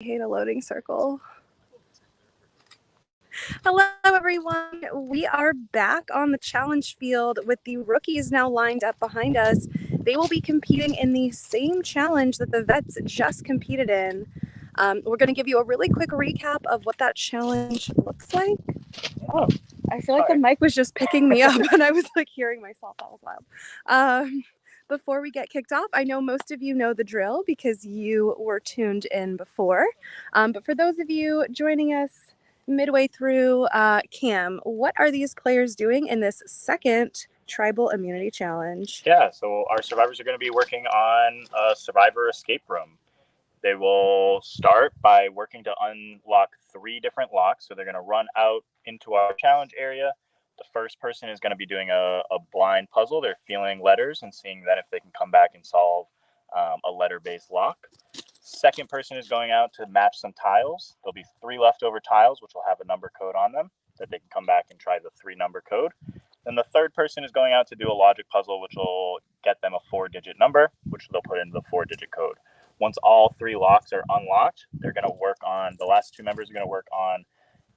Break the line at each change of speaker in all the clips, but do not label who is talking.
hate a loading circle. Hello, everyone. We are back on the challenge field with the rookies now lined up behind us. They will be competing in the same challenge that the vets just competed in. We're going to give you a really quick recap of what that challenge looks like. Oh, I feel like the mic was just picking me up and I was like hearing myself. That was loud. Before we get kicked off, I know most of you know the drill because you were tuned in before. But for those of you joining us midway through, Cam, what are these players doing in this second tribal immunity challenge?
Yeah, so our survivors are going to be working on a survivor escape room. They will start by working to unlock 3 different locks. So they're going to run out into our challenge area. The first person is going to be doing a blind puzzle. They're feeling letters and seeing that if they can come back and solve a letter-based lock. Second person is going out to match some tiles. There'll be 3 leftover tiles, which will have a number code on them that they can come back and try the 3-number code. Then the third person is going out to do a logic puzzle, which will get them a 4-digit number, which they'll put into the 4-digit code. Once all 3 locks are unlocked, they're going to work on, the last 2 members are going to work on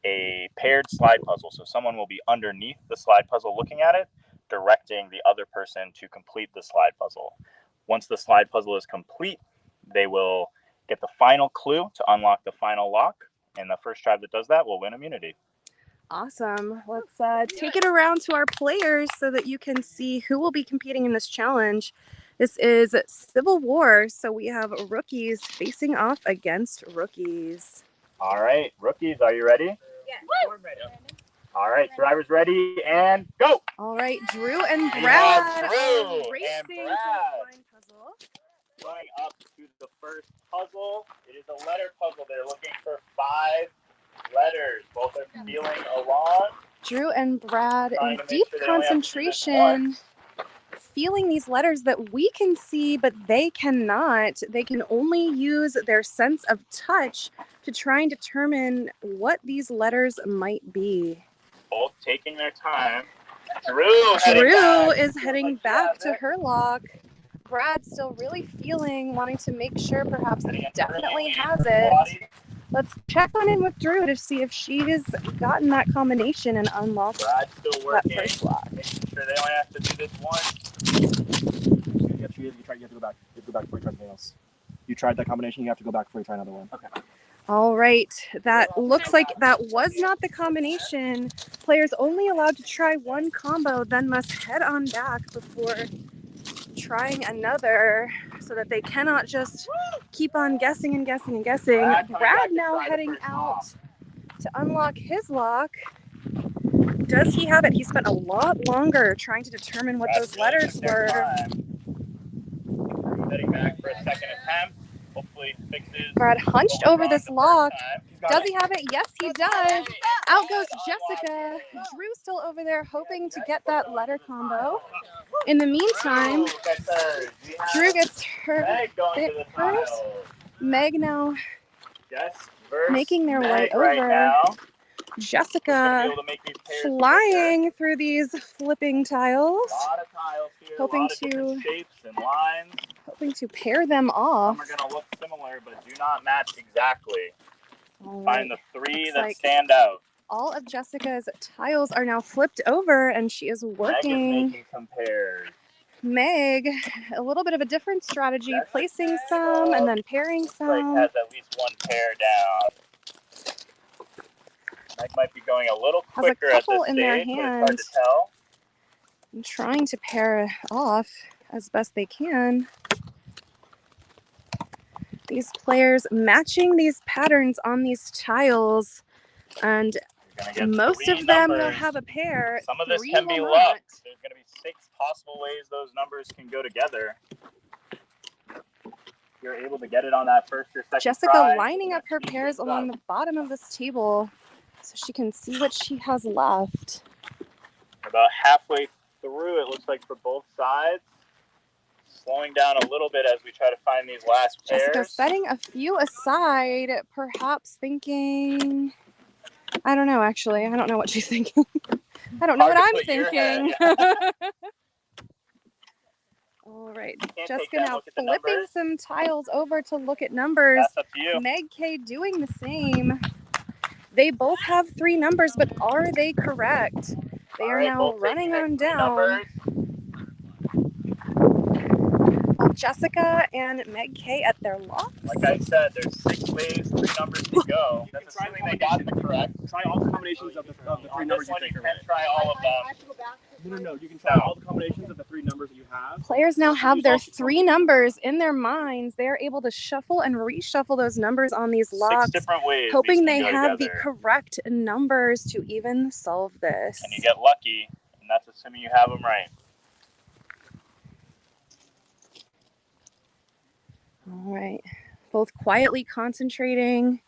a paired slide puzzle. So someone will be underneath the slide puzzle looking at it, directing the other person to complete the slide puzzle. Once the slide puzzle is complete, they will get the final clue to unlock the final lock, and the first tribe that does that will win immunity.
Awesome. Let's take it around to our players so that you can see who will be competing in this challenge. This is Civil War, so we have rookies facing off against rookies.
All right, rookies, are you ready?
Yeah, we're ready.
All right, survivors ready, and go!
All right, Drew and Brad
Drew
are racing
and
to
Brad.
this blind puzzle.
Going up to the first puzzle. It is a letter puzzle. They're looking for 5 letters. Both are feeling along.
Drew and Brad in
to make
deep
sure they only have to do this
concentration, feeling these letters that we can see, but they cannot. They can only use their sense of touch to try and determine what these letters might be.
Both taking their time. Drew
is heading back to her lock. Brad's still really feeling, wanting to make sure perhaps that he definitely has it. Let's check on in with Drew to see if she's gotten that combination and unlocked that first lock.
Making sure they only have to do this once.
You have to go back. You have to go back before you try something else. You tried that combination, you have to go back before you try another one.
Okay.
All right, that looks like that was not the combination. Players only allowed to try one combo, then must head on back before trying another, so that they cannot just keep on guessing and guessing and guessing. Brad now heading out to unlock his lock. Does he have it? He spent a lot longer trying to determine what those letters were.
Heading back for a second attempt. Hopefully fixes.
Brad hunched over this lock. Does he have it? Yes, he does. Out goes Jessica. Drew's still over there hoping to get that letter combo. In the meantime, Drew gets her bit first. Meg now making their way over. Jessica flying through these flipping tiles, hoping to pair them off.
Some are going to look similar, but do not match exactly. Find the 3 that
like
stand out.
All of Jessica's tiles are now flipped over, and she is working.
Meg is making some pairs.
Meg, a little bit of a different strategy, placing some and then pairing some.
Has at least one pair down. Meg might be going a little quicker
has a couple
at this
in their
stage, but
hand.
it's hard to tell.
And trying to pair off as best they can. These players matching these patterns on these tiles, and most of them will have a pair.
Some of this can be luck. There's going to be 6 possible ways those numbers can go together. You're able to get it on that first or second
Jessica
try.
Lining up her pairs along the bottom of this table so she can see what she has left.
About halfway through, it looks like, for both sides. Slowing down a little bit as we try to find these last pairs.
Jessica setting a few aside, perhaps thinking, I don't know, actually. I don't know what she's thinking. I don't know what I'm thinking. All right,
Can't take
Jessica
that
now
look at the
flipping
numbers.
some tiles over to look at numbers.
That's up to you.
Meg K doing the same. They both have 3 numbers, but are they correct? They
All
are
right,
now
both
running
taking
on
their 3
down.
numbers.
Both Jessica and Meg K at their locks.
Like I said, there's 6 ways, 3 numbers to go. That's assuming they got the correct.
Try all the combinations of the 3
On
numbers
this
you
one,
think
you
are
can
right.
try all of them.
No. You can try all the combinations of the 3 numbers that you have.
Players now have their
all
3 numbers in their minds. They're able to shuffle and reshuffle those numbers on these
6
locks,
different ways
hoping
these
they
can go
have
together.
the correct numbers to even solve this.
And you get lucky, and that's assuming you have them right.
All right. Both quietly concentrating,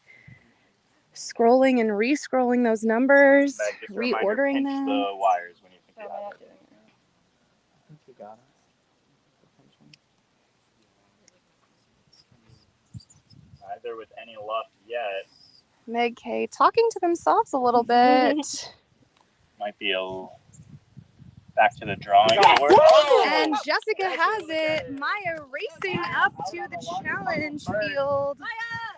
scrolling and re-scrolling those numbers,
Meg, just a reminder,
reordering
pinch
them.
the wires when you think you have it.
I think you got it.
Neither with any luck yet.
Meg K talking to themselves a little bit.
Might be a back to the drawing board.
And Jessica has it. Maya racing up to the challenge field,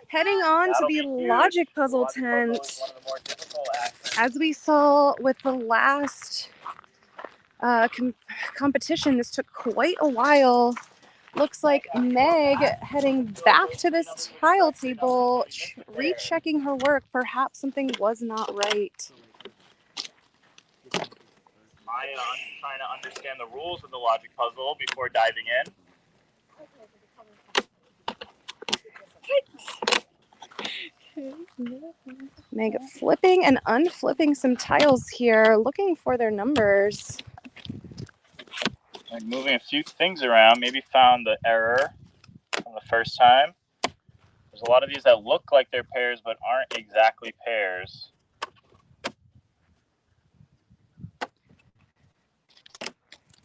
heading on to the logic puzzle tent. As we saw with the last competition, this took quite a while. Looks like Meg heading back to this tile table, rechecking her work. Perhaps something was not right.
Maya trying to understand the rules of the logic puzzle before diving in.
Meg flipping and unflipping some tiles here, looking for their numbers.
Like moving a few things around, maybe found the error from the first time. There's a lot of these that look like they're pairs but aren't exactly pairs.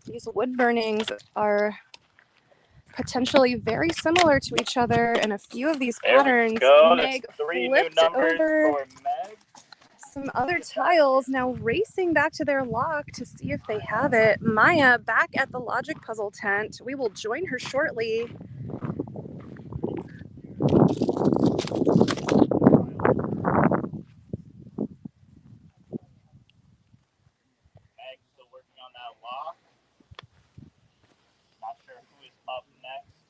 These wood burnings are potentially very similar to each other in a few of these patterns. Meg flipped over some other tiles, now racing back to their lock to see if they have it. Maya back at the logic puzzle tent. We will join her shortly.
Still working on that lock. Not sure who is up next.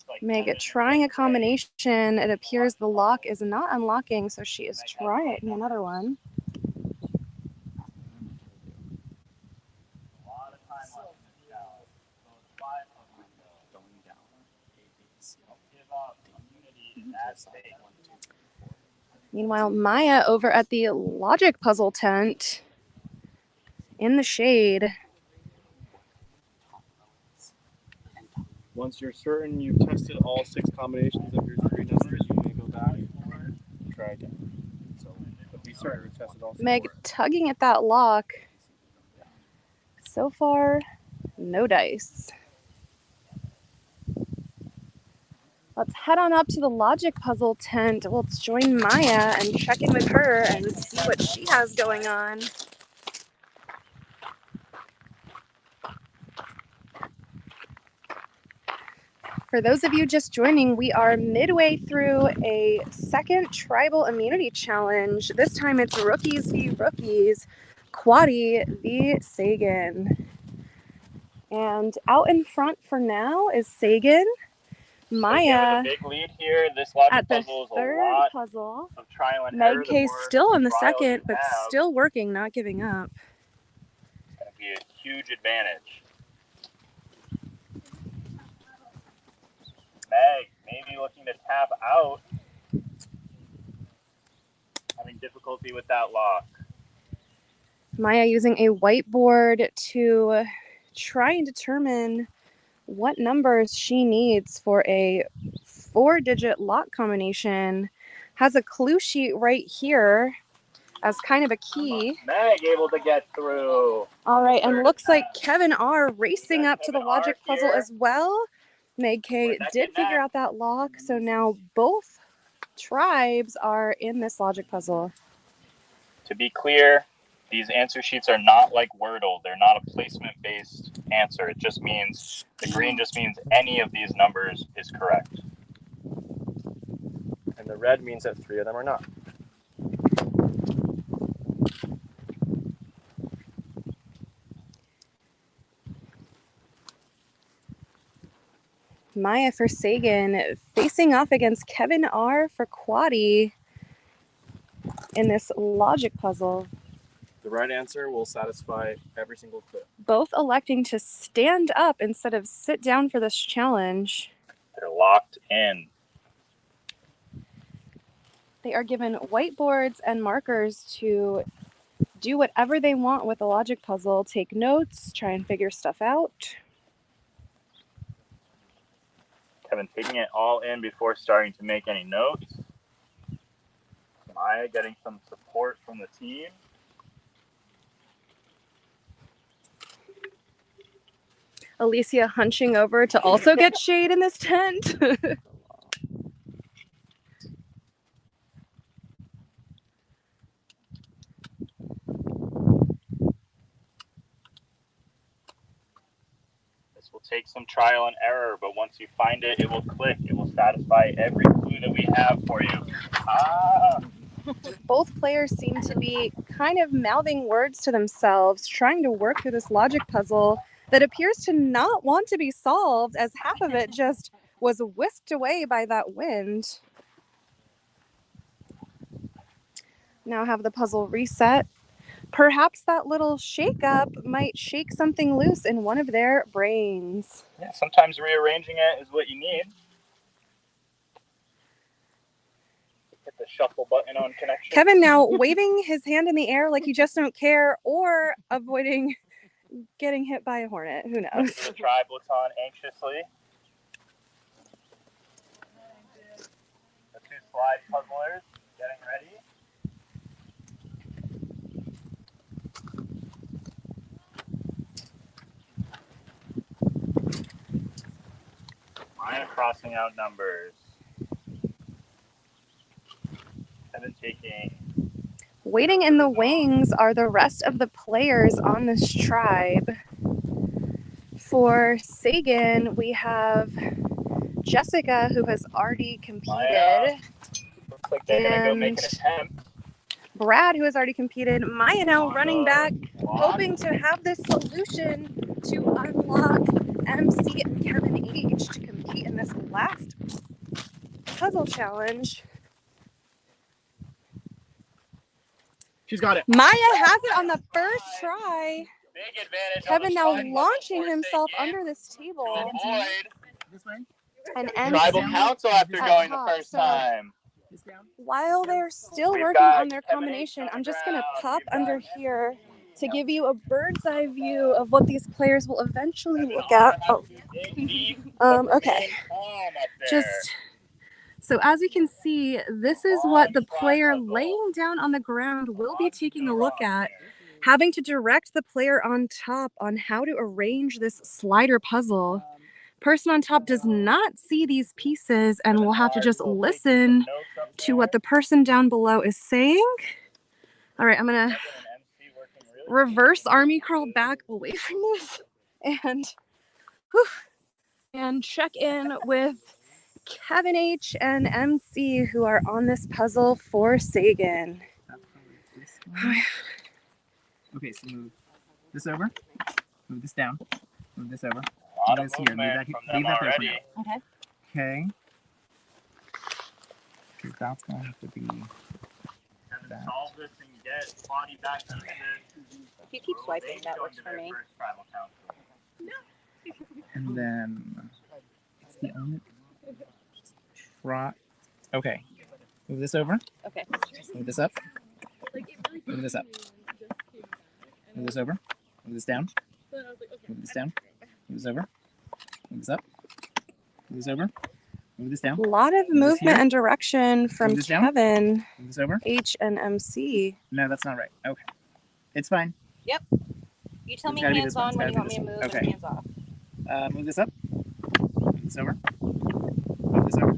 Like
Meg trying a combination. It appears the lock is not unlocking, so she is trying another one.
A lot of time left in the challenge. So it's 5 of them going down. Don't give up. Immunity is at stake.
Meanwhile, Maya over at the logic puzzle tent in the shade.
Once you're certain you've tested all 6 combinations of your 3 numbers, you may go back and try again. So, but be certain you've tested all 6.
Meg tugging at that lock. So far, no dice. Let's head on up to the logic puzzle tent. Let's join Maya and check in with her and see what she has going on. For those of you just joining, we are midway through a second tribal immunity challenge. This time it's rookies v. rookies, Quaddy v. Sagan. And out in front for now is Sagan. Maya
big lead here. This logic
at the
puzzle is
third
a lot
puzzle.
of trial and error.
Meg K's still in the second, but still working, not giving up.
It's going to be a huge advantage. Meg maybe looking to tap out. Having difficulty with that lock.
Maya using a whiteboard to try and determine what numbers she needs for a 4-digit lock combination. Has a clue sheet right here as kind of a key.
Meg able to get through.
All right, and looks like Kevin R racing up to the logic puzzle as well. Meg K did figure out that lock, so now both tribes are in this logic puzzle.
To be clear, These answer sheets are not like Wordle. They're not a placement-based answer. It just means, the green just means any of these numbers is correct.
And the red means that 3 of them are not.
Maya for Sagan facing off against Kevin R for Quaddy in this logic puzzle.
The right answer will satisfy every single clip.
Both electing to stand up instead of sit down for this challenge.
They're locked in.
They are given whiteboards and markers to do whatever they want with the logic puzzle, take notes, try and figure stuff out.
Kevin taking it all in before starting to make any notes. Maya getting some support from the team.
Alicia hunching over to also get shade in this tent.
This will take some trial and error, but once you find it, it will click. It will satisfy every clue that we have for you.
Both players seem to be kind of mouthing words to themselves, trying to work through this logic puzzle that appears to not want to be solved, as half of it just was whisked away by that wind. Now have the puzzle reset. Perhaps that little shake-up might shake something loose in one of their brains.
Yeah, sometimes rearranging it is what you need. Hit the shuffle button on connection.
Kevin now waving his hand in the air like you just don't care, or avoiding getting hit by a hornet. Who knows?
The tribe looks on anxiously. The 2 slide puzzlers getting ready. Maya crossing out numbers. Kevin taking.
Waiting in the wings are the rest of the players on this tribe. For Sagan, we have Jessica, who has already competed.
Maya. Looks like they're going to go make an attempt.
Brad, who has already competed. Maya now running back,
Lock.
hoping to have this solution to unlock MC and Kevin H to compete in this last puzzle challenge.
She's got it.
Maya has it on the first try.
Big advantage.
Kevin now
on the
launching
tribe
himself
puzzle
under this table.
avoid
This way.
And
tribal
MC,
council after
at
going
top,
the first
so-
time.
This down.
while they're still
We've
working
got
on their
Kevin
combination,
H on
I'm
the
just going to
ground.
pop
We've got
under here to give you a bird's eye view of what these players will eventually look at. Oh, okay. Just so as you can see, this is what the player laying down on the ground will be taking a look at, having to direct the player on top on how to arrange this slider puzzle. Person on top does not see these pieces and will have to just listen to what the person down below is saying. All right, I'm gonna reverse army crawl back away from this and check in with Kevin H and MC, who are on this puzzle for Sagan.
Okay, so move this over, move this down, move this over,
A lot
move
of
this here,
movement from them
leave that there for
already.
now.
Okay.
Okay. Because that's going to have to be
Kevin,
that.
solve this and get body back into this.
If you keep swiping, that works for me.
And then it's the only try. Okay. Move this over.
Okay.
Move this up. Move this up. Move this over. Move this down. Move this down. Move this over. Move this up. Move this over. Move this down.
A lot of
this
movement
here.
and direction from
Move this down.
Kevin
Move this over.
H and MC.
No, that's not right. Okay. It's fine.
You tell
It's
me
gotta be
hands
this one.
on
It's
when you
gotta
want
be
me to
this
move
one.
and
Okay.
hands off.
Move this up. Move this over. Move this over.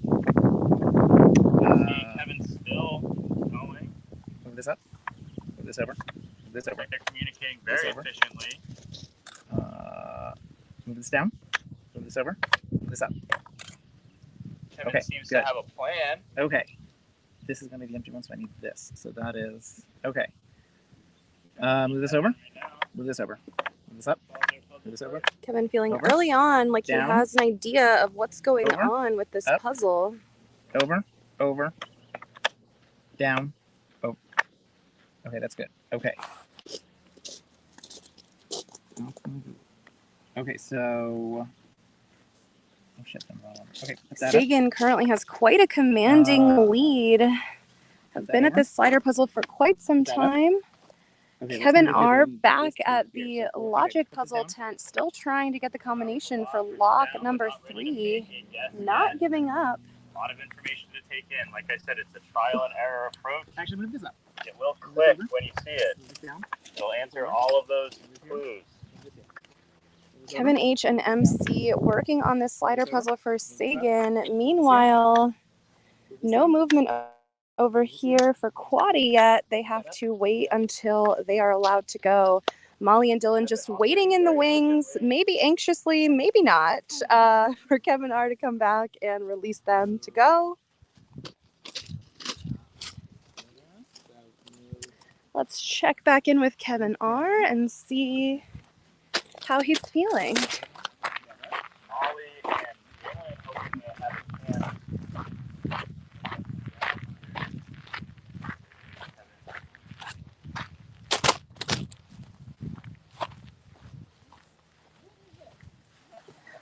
Kevin's still going.
Move this up. Move this over. Move this
Looks
over.
like they're communicating
This
very
over.
efficiently.
Move this down. Move this over. Move this up.
Kevin
Okay,
seems
good.
to have a plan.
Okay. This is going to be the empty one, so I need this. So that is okay. Move this over. Move this over. Move this up. Move this over.
Kevin feeling
Over.
early on like
Down.
he has an idea of what's going
Over.
on with this
Up.
puzzle.
Over. Over. Down. Oh. Okay, that's good. Okay. Okay, so. Oh shit, I'm wrong. Okay, put that up.
Sagan currently has quite a commanding lead. Have
that
been at
over.
this slider puzzle for quite some
Put that up.
time.
Okay, let's
Kevin
move it
R.
in
back
this
at
here.
the
So cool.
logic
Okay, put this
puzzle
down.
tent, still trying to get the combination for lock number 3. Not giving up.
A lot of information to take in. Like I said, it's a trial and error approach.
Actually, move this up.
It will click when you see it.
Move this down.
It'll answer all of those clues.
Move this here. Move this
Kevin
over.
H. and MC working on this slider puzzle for Sagan. Meanwhile,
Move this
no
down.
movement over here for Quaddy yet. They have to wait until they are allowed to go. Molly and Dylan just waiting in the wings, maybe anxiously, maybe not, for Kevin R. to come back and release them to go. Let's check back in with Kevin R. and see how he's feeling.
Molly and Dylan hoping to have a chance.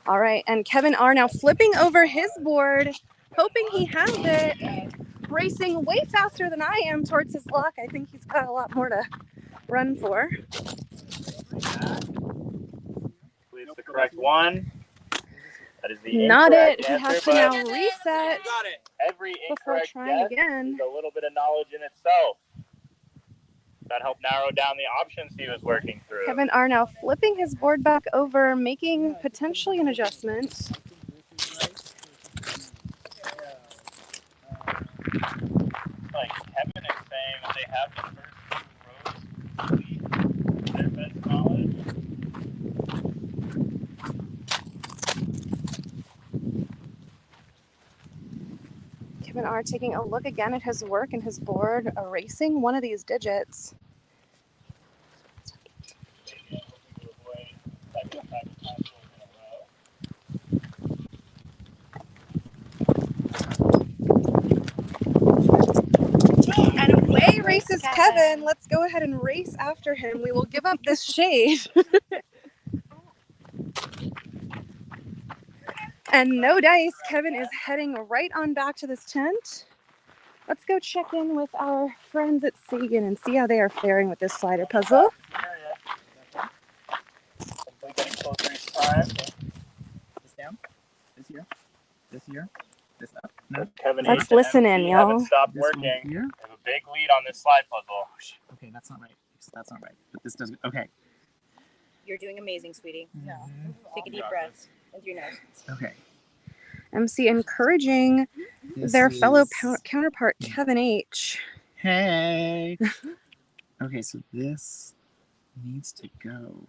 All right, and Kevin R. now flipping over his board, hoping he has it, racing way faster than I am towards his lock. I think he's got a lot more to run for.
Please the correct one. That is the
Not
incorrect
it. He
answer,
has to
but
now reset
every
before
incorrect
trying
guess
again.
is a little bit of knowledge in itself. That helped narrow down the options he was working through.
Kevin R. now flipping his board back over, making potentially an adjustment.
Like Kevin is saying that they have the first 2 rows complete, their best knowledge.
Kevin R. taking a look again at his work and his board, erasing one of these digits. And away races Kevin. Let's go ahead and race after him. We will give up this shade. And no dice. Kevin is heading right on back to this tent. Let's go check in with our friends at Sagan and see how they are faring with this slider puzzle.
Hopefully getting closer each time.
This down. This here. This here. This up. No.
Kevin
Let's
H and
listen
MC
in,
haven't
y'all.
stopped
This one
working.
here.
They have a big lead on this slide puzzle.
Okay, that's not right. That's not right. But this does. Okay.
You're doing amazing, sweetie.
Mhm.
Take a deep breath with your nose.
Okay.
MC encouraging
This
their fellow
is-
counterpart, Kevin H.
Hey. Okay, so this needs to go.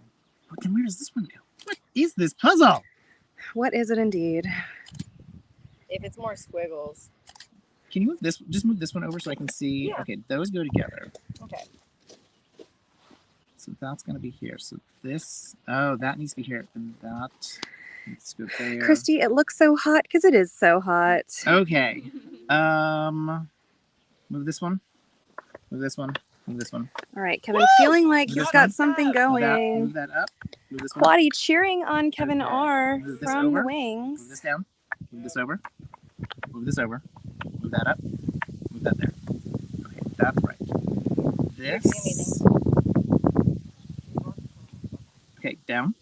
But then where does this one go? What is this puzzle?
What is it indeed?
If it's more squiggles.
Can you move this? Just move this one over so I can see.
Yeah.
Okay, those go together.
Okay.
So that's gonna be here. So this. Oh, that needs to be here, and that needs to go there.
Christy, it looks so hot because it is so hot.
Okay. Move this one. Move this one. Move this one.
All right, Kevin, feeling like
Move
he's
this
got
one.
something
Move that
going.
up. Move this one.
Quaddy cheering on Kevin
Okay.
R.
Move this
from the
over. Move
wings.
this down. Move this over. Move this over. Move that up. Move that there. Okay, that's right.
You're doing
This. Okay, down.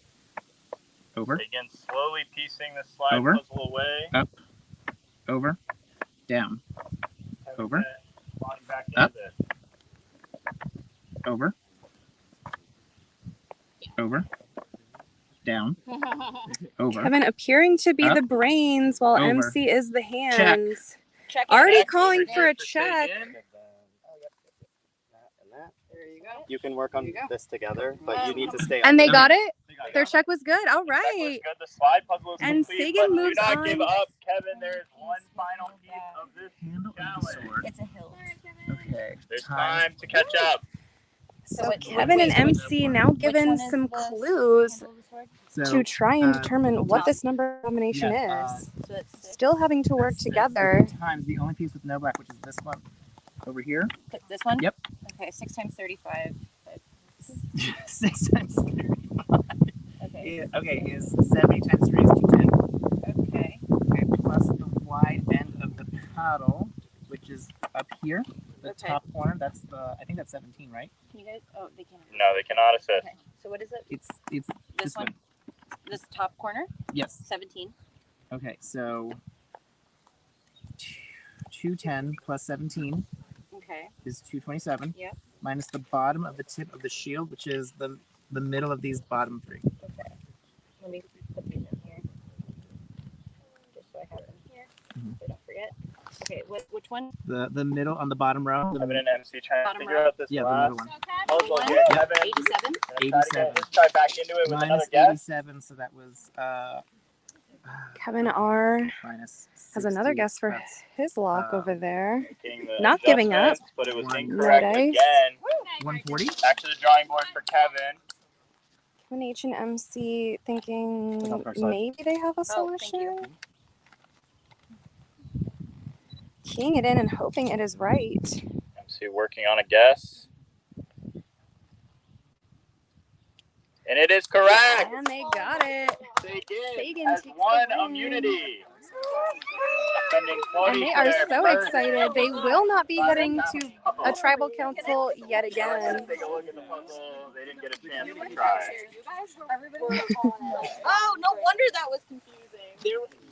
Over.
Again, slowly piecing the slide
Over.
puzzle away.
Up. Over. Down.
Kevin
Over.
sliding back
Up.
into it.
Over. Over. Down. Over.
Kevin appearing to be
Up.
the brains while
Over.
MC is the hands.
Check
Already
Check
calling
over
for a
here
check.
Sagan.
That and that You can work on this together, but you need to stay.
And they
Okay.
got it?
They
Their
got it.
check was good. All
The check was
right.
good. The slide puzzle is
And
complete,
Sagan
but do
moves
not
on.
give up, Kevin. There's one final piece of this
Handle of the
challenge.
sword.
It's a hill.
Okay.
There's time to catch up.
So
what-
Kevin and
wait,
MC now given
one is
some
the
clues
handle of the sword?
So,
to try and
uh,
determine what
top-
this number combination
yeah,
is.
So it's 6.
Still having to work
that's
together.
6 times the only piece with no black, which is this one over here.
This one?
Yep.
Okay, 6 times 35.
6 times 35.
Okay.
Yeah, okay, is 70 times 3 is 210.
Okay.
Okay, plus the wide end of the paddle, which is up here, the
Okay.
top corner. That's the, I think that's 17, right?
Can you guys? Oh, they can't.
No, they cannot assist.
Okay. So what is it?
It's
This one? This top corner?
Yes.
17.
Okay, so 210 plus 17
Okay.
is 227.
Yep.
Minus the bottom of the tip of the shield, which is the middle of these bottom 3.
Okay. Let me put these in here. Just so I have them here.
Mhm.
So I don't forget. Okay, which one?
The middle on the bottom row.
Kevin and MC trying to
Bottom
figure
row.
out this
Yeah, the
last
middle one.
puzzle
One?
here,
Yep.
Kevin.
87.
Gonna try to get-
87.
Let's try back into it with another
Minus
guess.
87, so that was
Kevin R
minus
has another
60.
guess for
That's
his lock
uh,
over there.
Making the
Not giving up.
adjustments, but it was
One.
incorrect
No dice.
again.
140.
Back to the drawing board for Kevin.
Kevin H and MC thinking
Top right side.
maybe they have a
Oh, thank you.
solution. Keying it in and hoping it is right.
MC working on a guess. And it is correct.
And they got it. Sagan
has
takes the
won
win.
immunity. Sending Cody
And they
to
are
their
so
first
excited. They will not be heading to a tribal council yet
Let's
again.
take a look at the puzzle. They didn't get a chance to try.
Oh, no wonder that was confusing.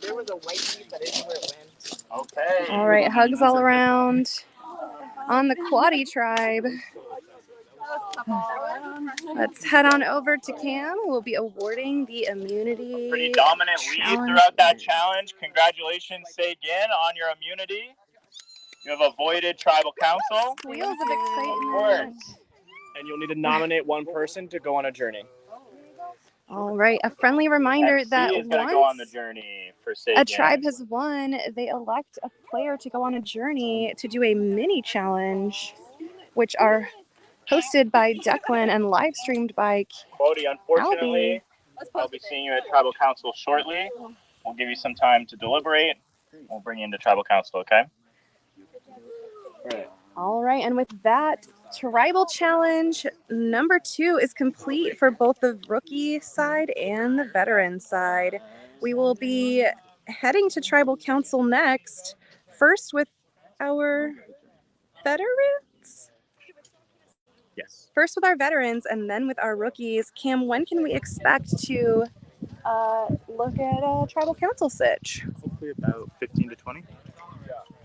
There was a white piece that isn't where it went.
Okay.
All right, hugs all around on the Quaddy tribe. Let's head on over to Cam, who will be awarding the immunity.
Pretty dominant lead
challenge.
throughout that challenge. Congratulations, Sagan, on your immunity. You have avoided tribal council.
Wheels of excitement.
course.
And you'll need to nominate one person to go on a journey.
All right, a friendly reminder
MC
that
is going to go on the
once
journey for Sagan.
a tribe has won, they elect a player to go on a journey to do a mini challenge, which are hosted by Declan and live streamed by
Cody, unfortunately, I'll be seeing you at tribal council shortly. We'll give you some time to deliberate. We'll bring you into tribal council, okay?
All right, and with that, tribal challenge number 2 is complete for both the rookie side and the veteran side. We will be heading to tribal council next, first with our veterans?
Yes.
First with our veterans and then with our rookies. Cam, when can we expect to look at a tribal council sitch?
Hopefully about 15 to 20.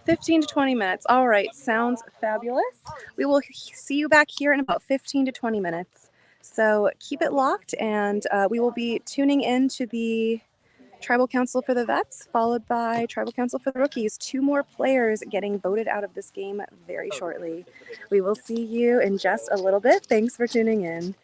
15 to 20 minutes. All right, sounds fabulous. We will see you back here in about 15 to 20 minutes. So keep it locked, and we will be tuning in to the Tribal Council for the Vets, followed by Tribal Council for the Rookies. 2 more players getting voted out of this game very shortly. We will see you in just a little bit. Thanks for tuning in.